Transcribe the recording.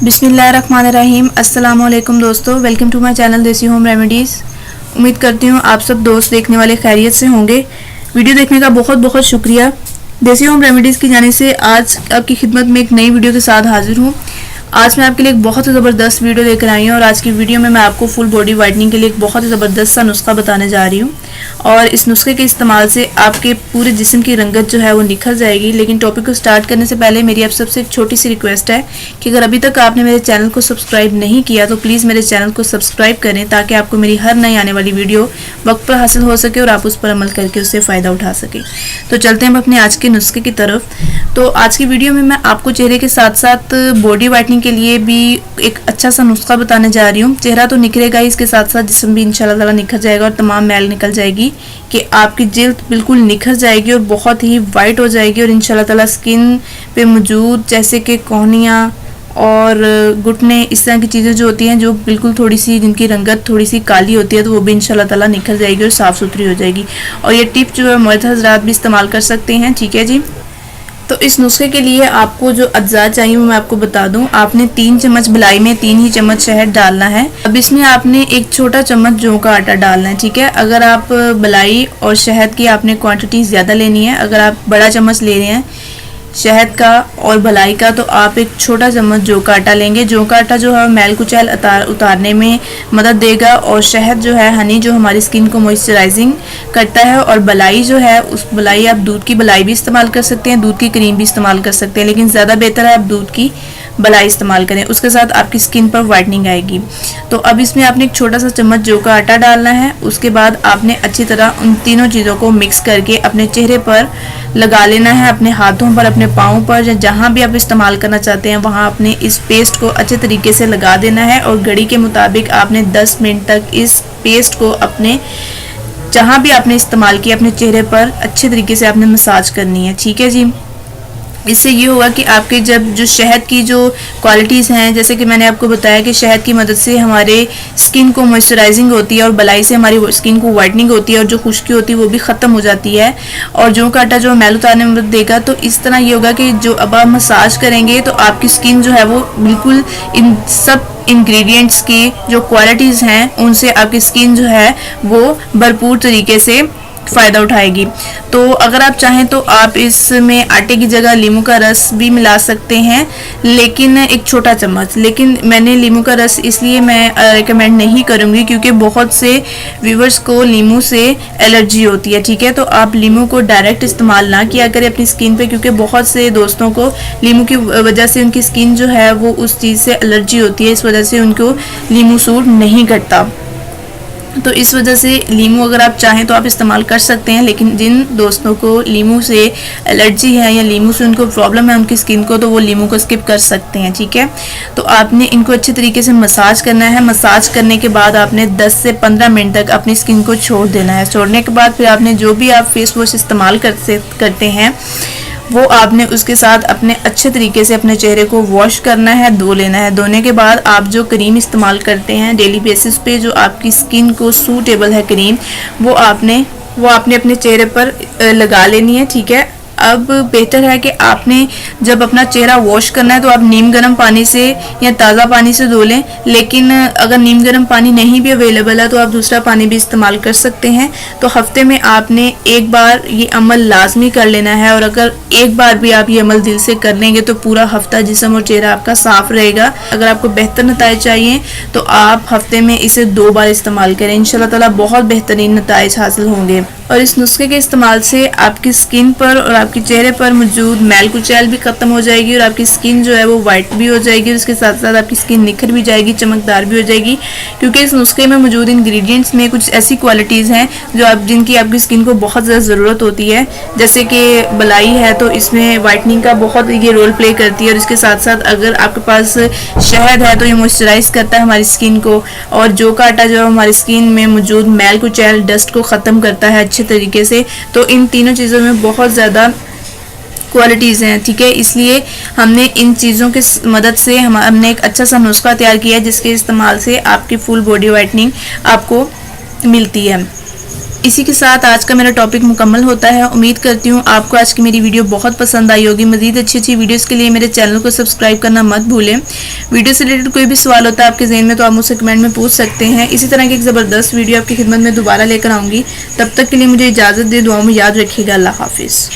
बिस्मिल्लाहिर्रहमानिर्रहीम। अस्सलाम वालेकुम दोस्तों, वेलकम टू माय चैनल देसी होम रेमेडीज़। उम्मीद करती हूँ आप सब दोस्त देखने वाले खैरियत से होंगे। वीडियो देखने का बहुत बहुत शुक्रिया। देसी होम रेमेडीज़ की जानिब से आज आपकी खिदमत में एक नई वीडियो के साथ हाजिर हूँ। आज मैं आपके लिए एक बहुत ही ज़बरदस्त वीडियो लेकर आई हूँ और आज की वीडियो में मैं आपको फुल बॉडी वाइटनिंग के लिए एक बहुत ही ज़बरदस्त सा नुस्खा बताने जा रही हूँ। और इस नुस्खे के इस्तेमाल से आपके पूरे जिस्म की रंगत जो है वो निखर जाएगी। लेकिन टॉपिक को स्टार्ट करने से पहले मेरी आप सबसे एक छोटी सी रिक्वेस्ट है कि अगर अभी तक आपने मेरे चैनल को सब्सक्राइब नहीं किया तो प्लीज़ मेरे चैनल को सब्सक्राइब करें, ताकि आपको मेरी हर नई आने वाली वीडियो वक्त पर हासिल हो सके और आप उस पर अमल करके उससे फ़ायदा उठा सकें। तो चलते हैं हम अपने आज के नुस्खे की तरफ। तो आज की वीडियो में मैं आपको चेहरे के साथ साथ बॉडी वाइटनिंग के लिए भी एक अच्छा सा नुस्खा बताने जा रही हूँ। चेहरा तो निखरेगा ही, इसके साथ साथ जिस्म भी इंशाल्लाह ताला निखर जाएगा और तमाम मैल निकल जाएगी कि आपकी जिल्द बिल्कुल निखर जाएगी और बहुत ही वाइट हो जाएगी। और इंशाल्लाह ताला स्किन पे मौजूद जैसे कि कोहनियाँ और घुटने, इस तरह की चीज़ें जो होती हैं, जो बिल्कुल थोड़ी सी जिनकी रंगत थोड़ी सी काली होती है, तो वो भी इंशाल्लाह ताला निखर जाएगी और साफ़ सुथरी हो जाएगी। और ये टिप जो है मर्द हज़रात भी इस्तेमाल कर सकते हैं, ठीक है जी। तो इस नुस्खे के लिए आपको जो अज्जा चाहिए वो मैं आपको बता दूं। आपने 3 चम्मच मलाई में 3 ही चम्मच शहद डालना है। अब इसमें आपने एक छोटा चम्मच जौ का आटा डालना है, ठीक है। अगर आप मलाई और शहद की आपने क्वांटिटी ज़्यादा लेनी है, अगर आप बड़ा चम्मच ले रहे हैं शहद का और भलाई का, तो आप एक छोटा चम्मच जौ का आटा लेंगे। जौ का आटा जो है मैल कुचैल उतारने में मदद देगा और शहद जो है, हनी, जो हमारी स्किन को मॉइस्चराइजिंग करता है। और भलाई जो है, उस भलाई आप दूध की भलाई भी इस्तेमाल कर सकते हैं, दूध की क्रीम भी इस्तेमाल कर सकते हैं, लेकिन ज़्यादा बेहतर है आप दूध की भलाई इस्तेमाल करें। उसके साथ आपकी स्किन पर वाइटनिंग आएगी। तो अब इसमें आपने एक छोटा सा चम्मच जौ का आटा डालना है। उसके बाद आपने अच्छी तरह उन तीनों चीज़ों को मिक्स करके अपने चेहरे पर लगा लेना है, अपने हाथों पर, अपने पाँव पर, जहाँ भी आप इस्तेमाल करना चाहते हैं वहाँ अपने इस पेस्ट को अच्छे तरीके से लगा देना है। और घड़ी के मुताबिक आपने 10 मिनट तक इस पेस्ट को अपने जहाँ भी आपने इस्तेमाल किया अपने चेहरे पर अच्छे तरीके से आपने मसाज करनी है, ठीक है जी। इससे ये होगा कि आपके जब जो शहद की जो क्वालिटीज़ हैं, जैसे कि मैंने आपको बताया कि शहद की मदद से हमारे स्किन को मॉइस्चराइजिंग होती है और भलाई से हमारी स्किन को वाइटनिंग होती है और जो खुश्की होती है वो भी ख़त्म हो जाती है। और जौ का आटा जो मैल उतारने में मदद देगा। तो इस तरह ये होगा कि जो अब आप मसाज करेंगे तो आपकी स्किन जो है वो बिल्कुल इन सब इंग्रेडिएंट्स की जो क्वालिटीज़ हैं उनसे आपकी स्किन जो है वो भरपूर तरीके से फ़ायदा उठाएगी। तो अगर आप चाहें तो आप इसमें आटे की जगह नींबू का रस भी मिला सकते हैं, लेकिन एक छोटा चम्मच। लेकिन मैंने नींबू का रस इसलिए मैं रिकमेंड नहीं करूँगी क्योंकि बहुत से व्यूवर्स को नींबू से एलर्जी होती है, ठीक है। तो आप नींबू को डायरेक्ट इस्तेमाल ना किया करें अपनी स्किन पे, क्योंकि बहुत से दोस्तों को नींबू की वजह से उनकी स्किन जो है वो उस चीज़ से एलर्जी होती है, इस वजह से उनको नींबू सूट नहीं करता। तो इस वजह से नींबू अगर आप चाहें तो आप इस्तेमाल कर सकते हैं, लेकिन जिन दोस्तों को नींबू से एलर्जी है या नींबू से उनको प्रॉब्लम है उनकी स्किन को, तो वो नींबू को स्किप कर सकते हैं, ठीक है। तो आपने इनको अच्छे तरीके से मसाज करना है। मसाज करने के बाद आपने 10 से 15 मिनट तक अपनी स्किन को छोड़ देना है। छोड़ने के बाद फिर आपने जो भी आप फेस वॉश इस्तेमाल करते हैं वो आपने उसके साथ अपने अच्छे तरीके से अपने चेहरे को वॉश करना है, धो लेना है। धोने के बाद आप जो क्रीम इस्तेमाल करते हैं डेली बेसिस पे, जो आपकी स्किन को सूटेबल है क्रीम, वो आपने अपने चेहरे पर लगा लेनी है, ठीक है। अब बेहतर है कि आपने जब अपना चेहरा वॉश करना है तो आप नीम गर्म पानी से या ताज़ा पानी से धो लें, लेकिन अगर नीम गर्म पानी नहीं भी अवेलेबल है तो आप दूसरा पानी भी इस्तेमाल कर सकते हैं। तो हफ्ते में आपने एक बार ये अमल लाजमी कर लेना है, और अगर एक बार भी आप ये अमल दिल से कर लेंगे तो पूरा हफ्ता जिस्म और चेहरा आपका साफ रहेगा। अगर आपको बेहतर नताइज चाहिए तो आप हफ्ते में इसे 2 बार इस्तेमाल करें, इंशाल्लाह ताला बहुत बेहतरीन नताइज हासिल होंगे। और इस नुस्खे के इस्तेमाल से आपकी स्किन पर और आपके चेहरे पर मौजूद मैल कुचैल भी ख़त्म हो जाएगी और आपकी स्किन जो है वो वाइट भी हो जाएगी। उसके साथ साथ आपकी स्किन निखर भी जाएगी, चमकदार भी हो जाएगी, क्योंकि इस नुस्खे में मौजूद इंग्रेडिएंट्स में कुछ ऐसी क्वालिटीज़ हैं जो जिनकी आपकी स्किन को बहुत ज़्यादा ज़रूरत होती है। जैसे कि भलाई है तो इसमें वाइटनिंग का बहुत ये रोल प्ले करती है, और इसके साथ साथ अगर आपके पास शहद है तो ये मॉइस्चराइज करता है हमारी स्किन को। और जौ का आटा जो है हमारी स्किन में मौजूद मैल कुचैल डस्ट को ख़त्म करता है अच्छे तरीके से। तो इन तीनों चीज़ों में बहुत ज़्यादा क्वालिटीज़ हैं, ठीक है। इसलिए हमने इन चीज़ों की मदद से हमने एक अच्छा सा नुस्खा तैयार किया है जिसके इस्तेमाल से आपकी फुल बॉडी वाइटनिंग आपको मिलती है। इसी के साथ आज का मेरा टॉपिक मुकम्मल होता है। उम्मीद करती हूँ आपको आज की मेरी वीडियो बहुत पसंद आई होगी। मज़ीद अच्छी वीडियोस के लिए मेरे चैनल को सब्सक्राइब करना मत भूलें। वीडियो से रिलेटेड कोई भी सवाल होता है आपके ज़हन में तो आप मुझसे कमेंट में पूछ सकते हैं। इसी तरह की एक ज़बरदस्त वीडियो आपकी खिदमत में दोबारा लेकर आऊँगी। तब तक के लिए मुझे इजाज़त दे, दुआओं में याद रखिएगा। अल्लाह हाफिज़।